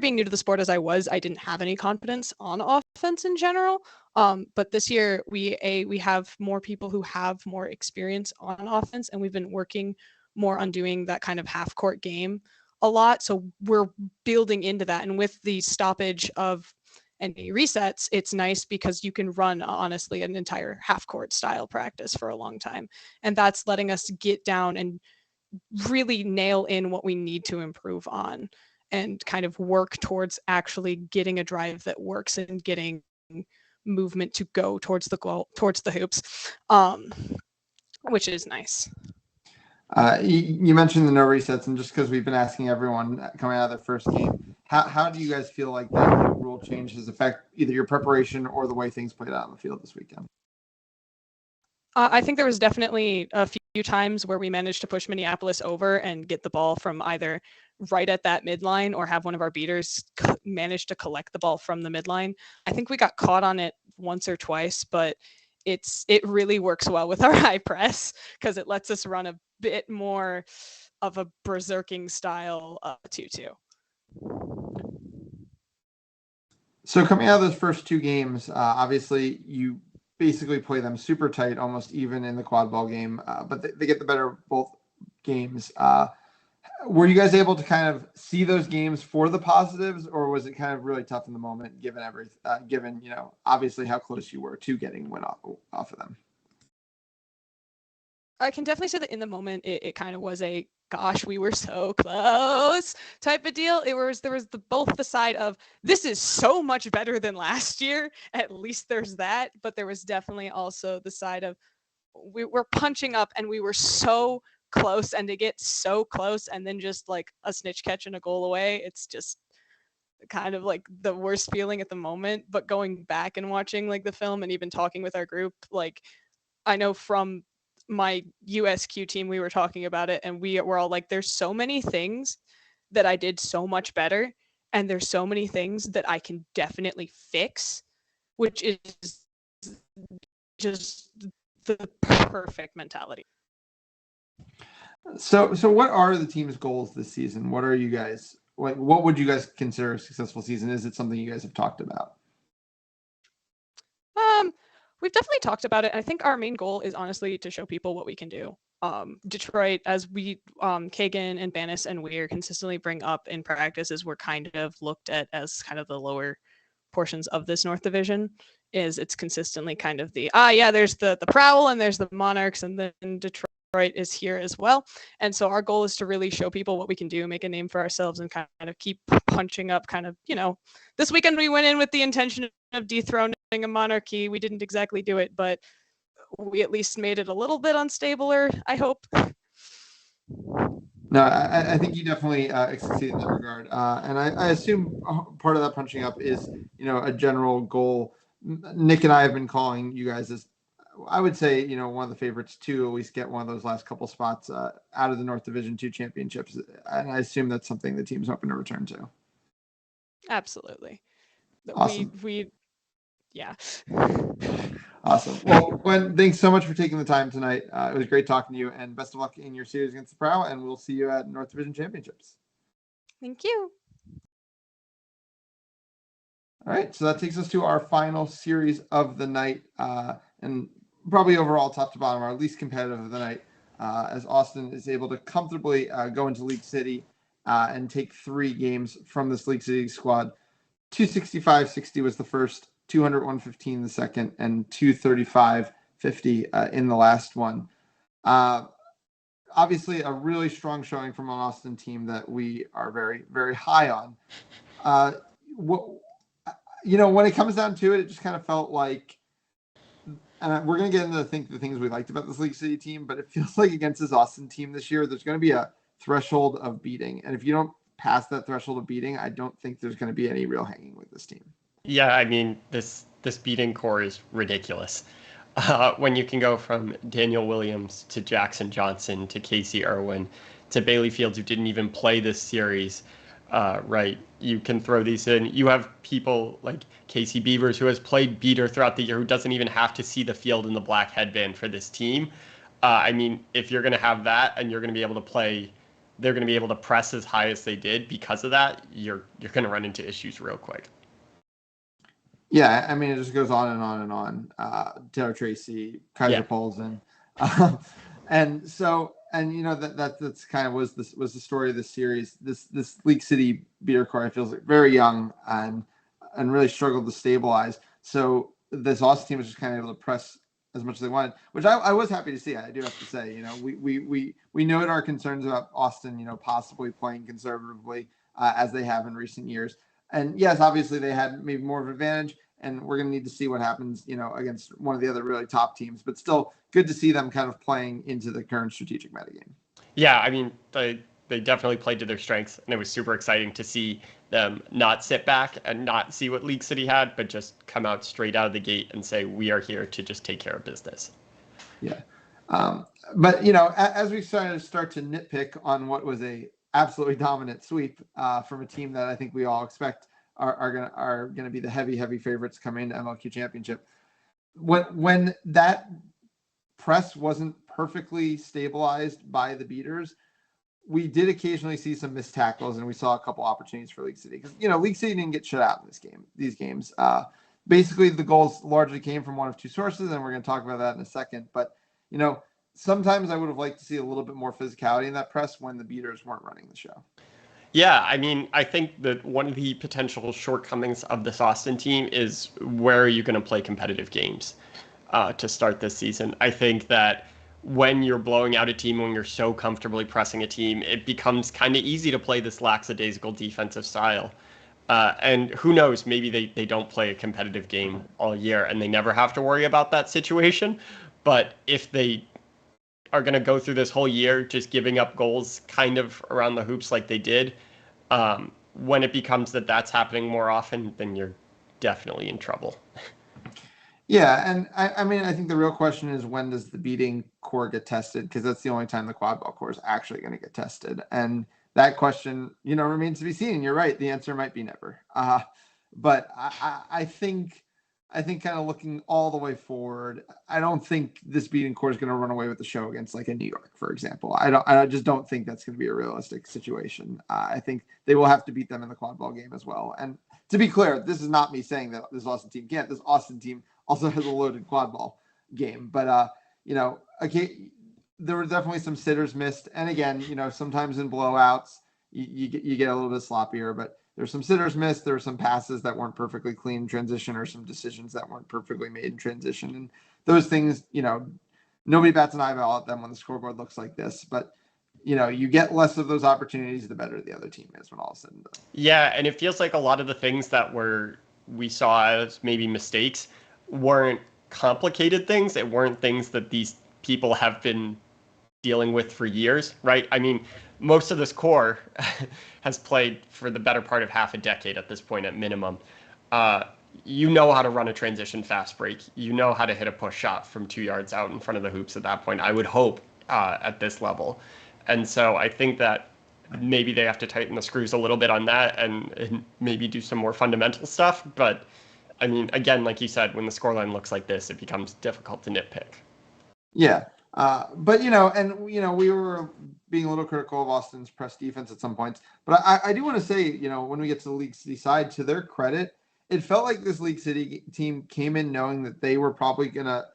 being new to the sport as I didn't have any confidence on offense in general. But this year we have more people who have more experience on offense, and we've been working more on doing that kind of half court game a lot. So we're building into that, and with the stoppage of any resets, it's nice because you can run honestly an entire half court style practice for a long time, and that's letting us get down and really nail in what we need to improve on, and kind of work towards actually getting a drive that works and getting movement to go towards the goal, towards the hoops, which is nice. You mentioned the no resets, and just because we've been asking everyone coming out of their first game, how do you guys feel like that new rule change has affected either your preparation or the way things played out on the field this weekend? I think there was definitely a few times where we managed to push Minneapolis over and get the ball from either right at that midline or have one of our beaters manage to collect the ball from the midline. I think we got caught on it once or twice, but it really works well with our high press because it lets us run a bit more of a berserking style 2-2. So coming out of those first two games, obviously you basically play them super tight, almost even in the quad ball game, but they get the better of both games. Were you guys able to kind of see those games for the positives, or was it kind of really tough in the moment, given obviously how close you were to getting win off of them? I can definitely say that in the moment, it kind of was a gosh, we were so close type of deal. There was both the side of this is so much better than last year. At least there's that, but there was definitely also the side of we're punching up and we were so close, and to get so close and then just like a snitch catch and a goal away, it's just kind of like the worst feeling at the moment. But going back and watching like the film and even talking with our group, like I know from my USQ team, we were talking about it and we were all like, there's so many things that I did so much better, and there's so many things that I can definitely fix, which is just the perfect mentality. So what are the team's goals this season? What are you guys like? What would you guys consider a successful season? Is it something you guys have talked about? We've definitely talked about it. I think our main goal is honestly to show people what we can do. Detroit, as we Kagan and Banis and Weir consistently bring up in practices, we're kind of looked at as kind of the lower portions of this North Division. It's consistently kind of there's the Prowl and there's the Monarchs, and then Detroit is here as well. And so our goal is to really show people what we can do, make a name for ourselves, and kind of keep punching up. Kind of, this weekend we went in with the intention of dethroning a monarchy. We didn't exactly do it, but we at least made it a little bit unstabler, I hope. No, I think you definitely succeed in that regard. And I assume part of that punching up is, a general goal. Nick and I have been calling you guys as, I would say, one of the favorites to at least get one of those last couple spots out of the North Division 2 championships. And I assume that's something the team's hoping to return to. Absolutely. Awesome. Yeah. Awesome. Well, Gwen, thanks so much for taking the time tonight. It was great talking to you, and best of luck in your series against the Prow, and we'll see you at North Division Championships. Thank you. All right, so that takes us to our final series of the night, and probably overall top to bottom, our least competitive of the night, as Austin is able to comfortably go into League City and take 3 games from this League City squad. 265-60 was the first, 200-115 the second, and 235-50 in the last one. Obviously, a really strong showing from an Austin team that we are very, very high on. When it comes down to it, it just kind of felt like, and we're going to get into the things we liked about this League City team, but it feels like against this Austin team this year, there's going to be a threshold of beating. And if you don't pass that threshold of beating, I don't think there's going to be any real hanging with this team. Yeah, I mean, this beating core is ridiculous. When you can go from Daniel Williams to Jackson Johnson to Casey Irwin to Bailey Fields, who didn't even play this series, right? You can throw these in. You have people like Casey Beavers, who has played beater throughout the year, who doesn't even have to see the field in the black headband for this team. I mean, if you're going to have that and you're going to be able to play, they're going to be able to press as high as they did because of that, you're going to run into issues real quick. Yeah, I mean, it just goes on and on and on. Taylor Tracy, Kaiser Paulsen. And so, that's kind of was the story of this series. This League City beater core feels like very young and really struggled to stabilize. So this Austin team was just kind of able to press as much as they wanted, which I was happy to see. I do have to say, we noted our concerns about Austin, possibly playing conservatively as they have in recent years. And yes, obviously they had maybe more of an advantage, and we're going to need to see what happens, against one of the other really top teams. But still, good to see them kind of playing into the current strategic metagame. Yeah, I mean, they definitely played to their strengths, and it was super exciting to see them not sit back and not see what League City had, but just come out straight out of the gate and say, we are here to just take care of business. Yeah. But, as we start to nitpick on what was a absolutely dominant sweep from a team that I think we all expect are gonna be the heavy favorites coming into MLQ Championship, when that press wasn't perfectly stabilized by the beaters, we did occasionally see some missed tackles, and we saw a couple opportunities for League City because League City didn't get shut out in these games. Basically, the goals largely came from one of two sources, and we're going to talk about that in a second. But sometimes I would have liked to see a little bit more physicality in that press when the beaters weren't running the show. Yeah, I mean, I think that one of the potential shortcomings of this Austin team is where are you going to play competitive games to start this season. I think that when you're blowing out a team, when you're so comfortably pressing a team, it becomes kind of easy to play this lackadaisical defensive style. And who knows, maybe they don't play a competitive game all year and they never have to worry about that situation. But if they are going to go through this whole year just giving up goals kind of around the hoops like they did, when it becomes that's happening more often, then you're definitely in trouble. Yeah, and I mean, I think the real question is, when does the beating core get tested? Because that's the only time the quad ball core is actually going to get tested. And that question, remains to be seen. You're right. The answer might be never. But I think kind of looking all the way forward, I don't think this beating core is going to run away with the show against like a New York, for example. I just don't think that's going to be a realistic situation. I think they will have to beat them in the quad ball game as well. And to be clear, this is not me saying that this Austin team can't. This Austin team also has a loaded quad ball game. But, okay, there were definitely some sitters missed. And again, sometimes in blowouts, you get a little bit sloppier. But there's some sitters missed. There were some passes that weren't perfectly clean in transition, or some decisions that weren't perfectly made in transition. And those things, nobody bats an eyeball at them when the scoreboard looks like this. But, you get less of those opportunities, the better the other team is when all is said and done. Yeah, and it feels like a lot of the things that we saw as maybe mistakes weren't complicated things. It weren't things that these people have been dealing with for years, right? I mean, most of this core has played for the better part of half a decade at this point at minimum. You know how to run a transition fast break. You know how to hit a push shot from 2 yards out in front of the hoops at that point, I would hope, at this level. And so I think that maybe they have to tighten the screws a little bit on that and maybe do some more fundamental stuff. But I mean, again, like you said, when the scoreline looks like this, it becomes difficult to nitpick. Yeah. But, we were being a little critical of Austin's press defense at some points. But I do want to say, when we get to the League City side, to their credit, it felt like this League City team came in knowing that they were probably going to,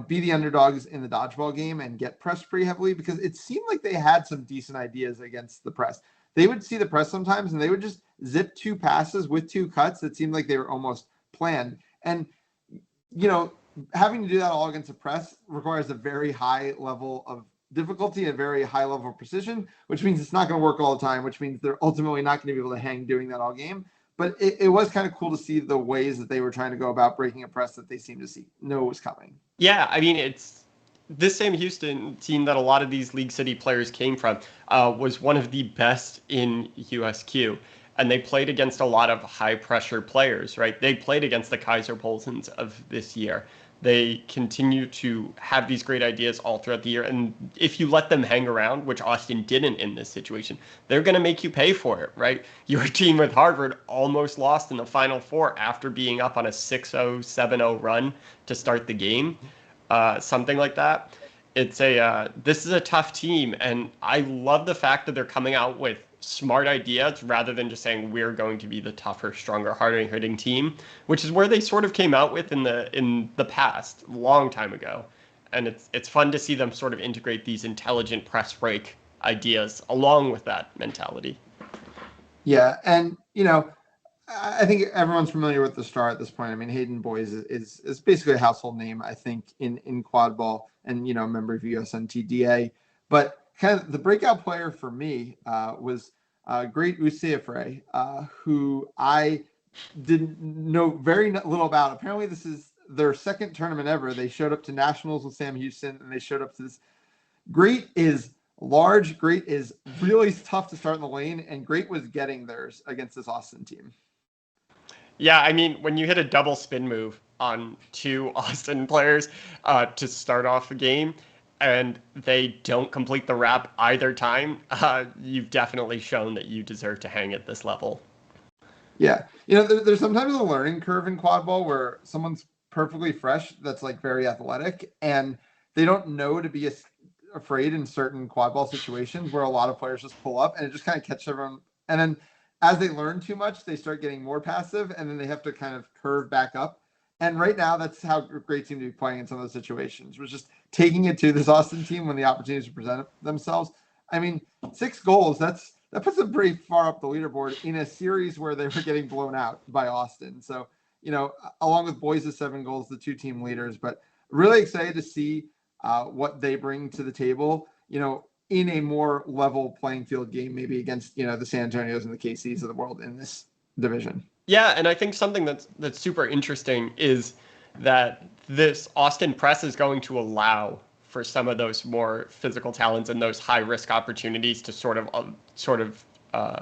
be the underdogs in the dodgeball game and get pressed pretty heavily, because it seemed like they had some decent ideas against the press. They would see the press sometimes and they would just zip 2 passes with 2 cuts that seemed like they were almost planned. And, having to do that all against a press requires a very high level of difficulty, a very high level of precision, which means it's not going to work all the time, which means they're ultimately not going to be able to hang doing that all game. But it was kind of cool to see the ways that they were trying to go about breaking a press that they seemed to know was coming. Yeah, I mean, it's this Sam Houston team that a lot of these League City players came from was one of the best in USQ. And they played against a lot of high pressure players, right? They played against the Kaiser Polsons of this year. They continue to have these great ideas all throughout the year. And if you let them hang around, which Austin didn't in this situation, they're going to make you pay for it, right? Your team with Harvard almost lost in the Final Four after being up on a 6-0, 7-0 run to start the game, something like that. This is a tough team. And I love the fact that they're coming out with smart ideas rather than just saying we're going to be the tougher, stronger, harder hitting team, which is where they sort of came out with in the past, a long time ago. And it's fun to see them sort of integrate these intelligent press break ideas along with that mentality. Yeah, and I think everyone's familiar with the star at this point. I mean, Hayden Boys is basically a household name, I think, in quad ball, and a member of USNTDA. But kind of the breakout player for me was great Usiafre, who I didn't know very little about. Apparently, this is their second tournament ever. They showed up to nationals with Sam Houston, and they showed up to this. Great is large. Great is really tough to start in the lane, and Great was getting theirs against this Austin team. Yeah, I mean, when you hit a double spin move on two Austin players to start off a game, and they don't complete the wrap either time, you've definitely shown that you deserve to hang at this level. Yeah. There's sometimes a learning curve in quad ball where someone's perfectly fresh that's like very athletic, and they don't know to be afraid in certain quad ball situations where a lot of players just pull up and it just kind of catches everyone. And then as they learn too much, they start getting more passive, and then they have to kind of curve back up. And right now, that's how Great seem to be playing in some of those situations. Was just taking it to this Austin team when the opportunities to present themselves. I mean, 6 goals. That puts them pretty far up the leaderboard in a series where they were getting blown out by Austin. So, along with Boys' 7 goals, the 2 team leaders. But really excited to see what they bring to the table. In a more level playing field game, maybe against the San Antonios and the KCs of the world in this division. Yeah, and I think something that's super interesting is that this Austin press is going to allow for some of those more physical talents and those high risk opportunities to sort of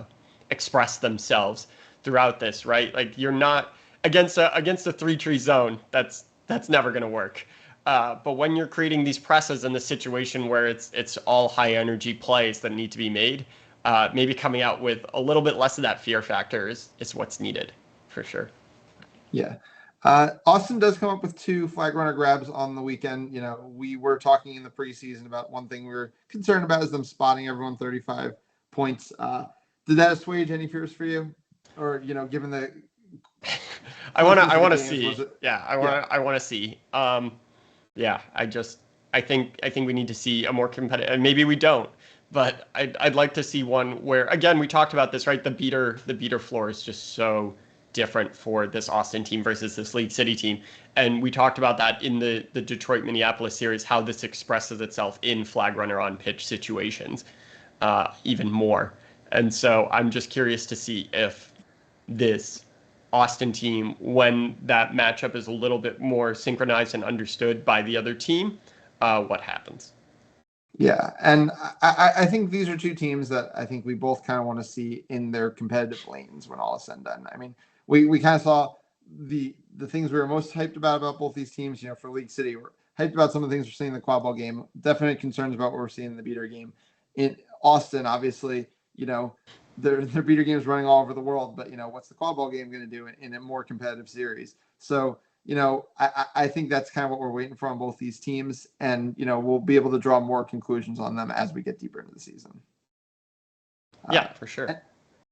express themselves throughout this, right? Like, you're not against a 3-tree zone. That's never going to work. But when you're creating these presses in the situation where it's all high energy plays that need to be made, maybe coming out with a little bit less of that fear factor is what's needed for sure. Yeah. Austin does come up with 2 flag runner grabs on the weekend. We were talking in the preseason about one thing we were concerned about is them spotting everyone 35 points. Did that assuage any fears for you? Or, given the I want to see. I want to see. Yeah, I think we need to see a more competitive, and maybe we don't, but I'd like to see one where, again, we talked about this, right? The beater floor is just so different for this Austin team versus this League City team. And we talked about that in the Detroit Minneapolis series, how this expresses itself in flag runner on pitch situations even more. And so I'm just curious to see if this Austin team, when that matchup is a little bit more synchronized and understood by the other team, what happens. Yeah, and I think these are 2 teams that I think we both kind of want to see in their competitive lanes when all is said and done. I mean, we kind of saw the things we were most hyped about both these teams. For League City, we're hyped about some of the things we're seeing in the quad ball game. Definite concerns about what we're seeing in the beater game. In Austin, obviously, their beater game is running all over the world, but what's the quad ball game going to do in a more competitive series? So I think that's kind of what we're waiting for on both these teams, and we'll be able to draw more conclusions on them as we get deeper into the season. Yeah, for sure.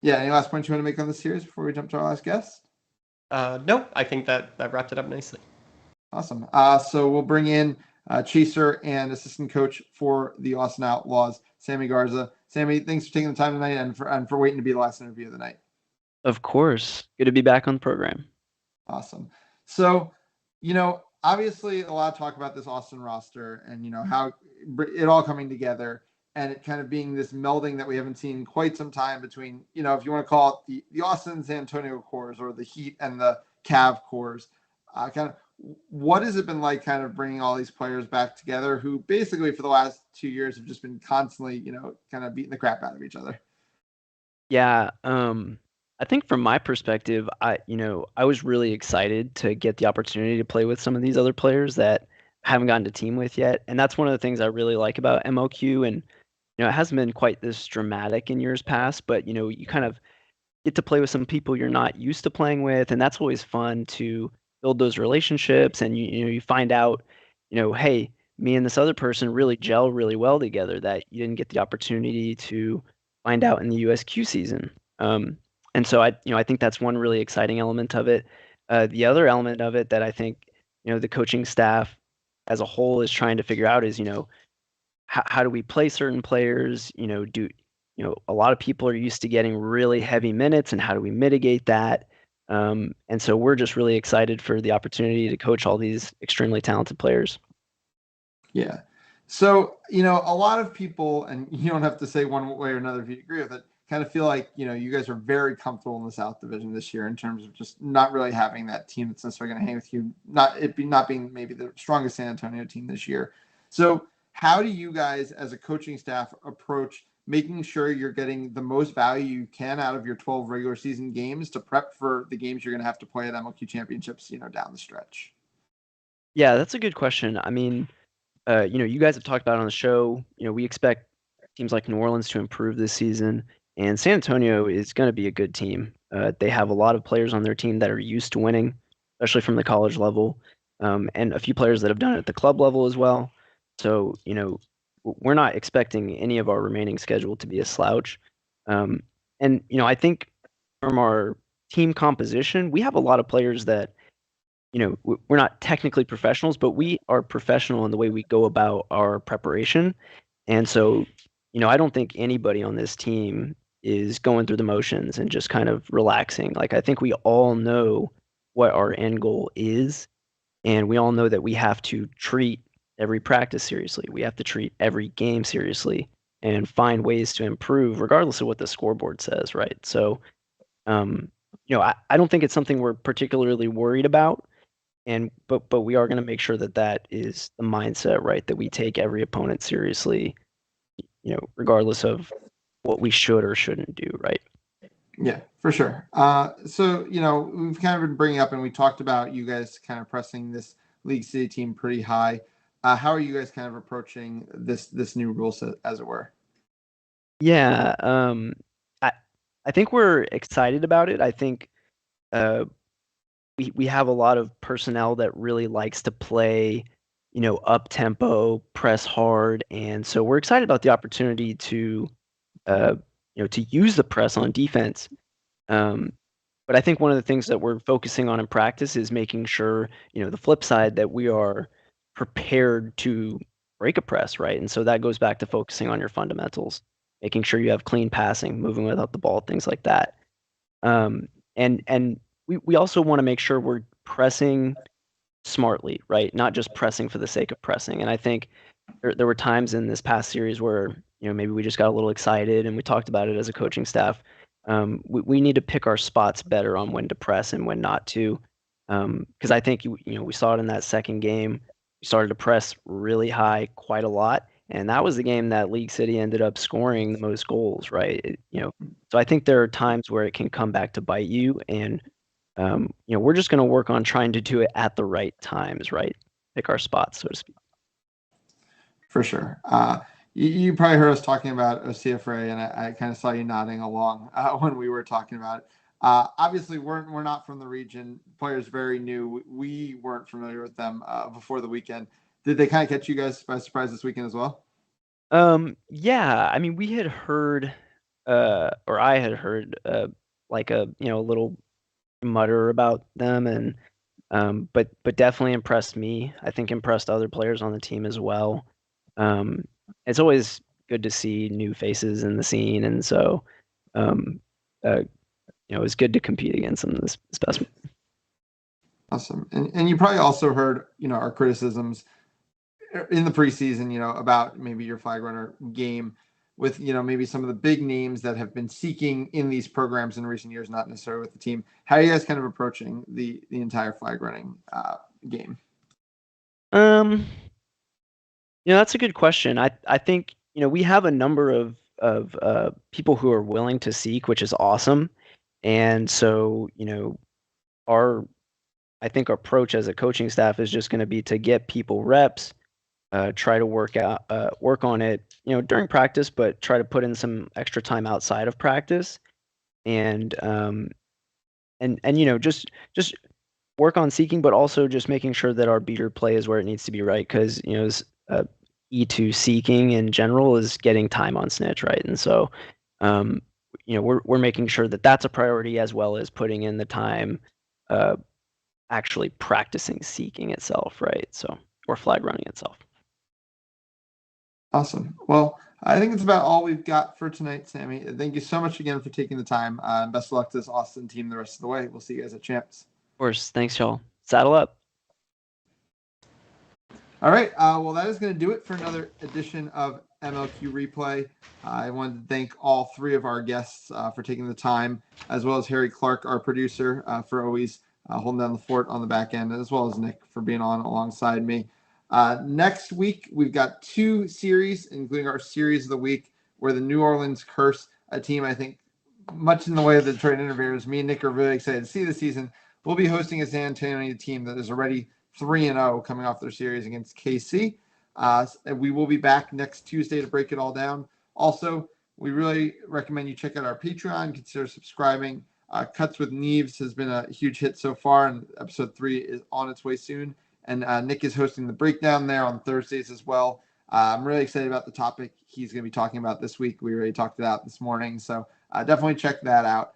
Yeah, any last points you want to make on this series before we jump to our last guest? No, I think that wrapped it up nicely. Awesome. So we'll bring in chaser and assistant coach for the Austin Outlaws, Sammy Garza. Sammy, thanks for taking the time tonight and for waiting to be the last interview of the night. Of course. Good to be back on the program. Awesome. So, obviously a lot of talk about this Austin roster and, how it all coming together and it kind of being this melding that we haven't seen in quite some time between, if you want to call it the Austin San Antonio cores or the Heat and the Cav cores. Kind of what has it been like kind of bringing all these players back together who basically for the last 2 years have just been constantly, kind of beating the crap out of each other? Yeah, I think from my perspective, I was really excited to get the opportunity to play with some of these other players that I haven't gotten to team with yet. And that's one of the things I really like about MLQ. And, it hasn't been quite this dramatic in years past, but, you kind of get to play with some people you're not used to playing with. And that's always fun to build those relationships. And, you find out, hey, me and this other person really gel really well together that you didn't get the opportunity to find out in the USQ season. And so I think that's one really exciting element of it. The other element of it that I think, the coaching staff as a whole is trying to figure out is, how do we play certain players? A lot of people are used to getting really heavy minutes, and how do we mitigate that? And so we're just really excited for the opportunity to coach all these extremely talented players. Yeah. So, a lot of people, and you don't have to say one way or another if you agree with it, kind of feel like, you guys are very comfortable in the South Division this year in terms of just not really having that team that's necessarily going to hang with you, not being maybe the strongest San Antonio team this year. So how do you guys as a coaching staff approach making sure you're getting the most value you can out of your 12 regular season games to prep for the games you're going to have to play at MLQ championships, down the stretch? Yeah, that's a good question. I mean, you guys have talked about it on the show. We expect teams like New Orleans to improve this season, and San Antonio is going to be a good team. They have a lot of players on their team that are used to winning, especially from the college level, and a few players that have done it at the club level as well. So, we're not expecting any of our remaining schedule to be a slouch. And I think from our team composition, we have a lot of players that we're not technically professionals, but we are professional in the way we go about our preparation. And so, I don't think anybody on this team is going through the motions and just kind of relaxing. Like, I think we all know what our end goal is, and we all know that we have to treat every practice seriously. We have to treat every game seriously and find ways to improve regardless of what the scoreboard says, right? So, I don't think it's something we're particularly worried about. But we are going to make sure that is the mindset, right? That we take every opponent seriously, regardless of what we should or shouldn't do, right? Yeah, for sure. So, we've kind of been bringing up, and we talked about you guys kind of pressing this League City team pretty high. How are you guys kind of approaching this new rule set, as it were? Yeah, I think we're excited about it. I think we have a lot of personnel that really likes to play, up tempo, press hard, and so we're excited about the opportunity to use the press on defense. But I think one of the things that we're focusing on in practice is making sure, the flip side, that we are prepared to break a press, right? And so that goes back to focusing on your fundamentals, making sure you have clean passing, moving without the ball, things like that. And we also want to make sure we're pressing smartly, right? Not just pressing for the sake of pressing. And I think there were times in this past series where, maybe we just got a little excited, and we talked about it as a coaching staff. We need to pick our spots better on when to press and when not to. Because I think, we saw it in that second game. We started to press really high quite a lot. And that was the game that League City ended up scoring the most goals, right? So I think there are times where it can come back to bite you. And, we're just going to work on trying to do it at the right times, right? Pick our spots, so to speak. For sure. You probably heard us talking about OCFRA, and I kind of saw you nodding along when we were talking about it. Obviously, we're not from the region. Players very new. We weren't familiar with them before the weekend. Did they kind of catch you guys by surprise this weekend as well? Yeah. I mean, we had heard, or I had heard, like a little mutter about them, and but definitely impressed me. I think impressed other players on the team as well. It's always good to see new faces in the scene, and so it's good to compete against some of this specimen. Awesome. And you probably also heard, our criticisms in the preseason, about maybe your flag runner game with, maybe some of the big names that have been seeking in these programs in recent years, not necessarily with the team. How are you guys kind of approaching the entire flag running game? That's a good question. I think, we have a number of people who are willing to seek, which is awesome. And so, I think our approach as a coaching staff is just going to be to get people reps, try to work on it, during practice, but try to put in some extra time outside of practice, and just work on seeking, but also just making sure that our beater play is where it needs to be, right? Because E2 seeking in general is getting time on snitch, right? And so we're making sure that that's a priority, as well as putting in the time actually practicing seeking itself, right? So, or flag running itself. Awesome. Well, I think it's about all we've got for tonight, Sammy. Thank you so much again for taking the time. Best of luck to this Austin team the rest of the way. We'll see you guys at Champs. Of course. Thanks, y'all. Saddle up. All right. Well, that is going to do it for another edition of MLQ Replay. I wanted to thank all three of our guests for taking the time, as well as Harry Clark, our producer, for always holding down the fort on the back end, as well as Nick for being on alongside me. Next week, we've got 2 series, including our series of the week, where the New Orleans Curse, a team I think much in the way of the Detroit Interviewers, me and Nick are really excited to see this season. We'll be hosting a San Antonio team that is already 3-0 coming off their series against KC. We will be back next Tuesday to break it all down. Also, we really recommend you check out our Patreon. Consider subscribing. Cuts with Neves has been a huge hit so far, and episode 3 is on its way soon. And Nick is hosting the breakdown there on Thursdays as well. I'm really excited about the topic he's going to be talking about this week. We already talked it out this morning, so definitely check that out.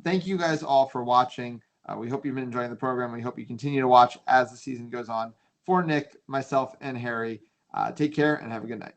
Thank you guys all for watching. We hope you've been enjoying the program. We hope you continue to watch as the season goes on. For Nick, myself, and Harry, take care and have a good night.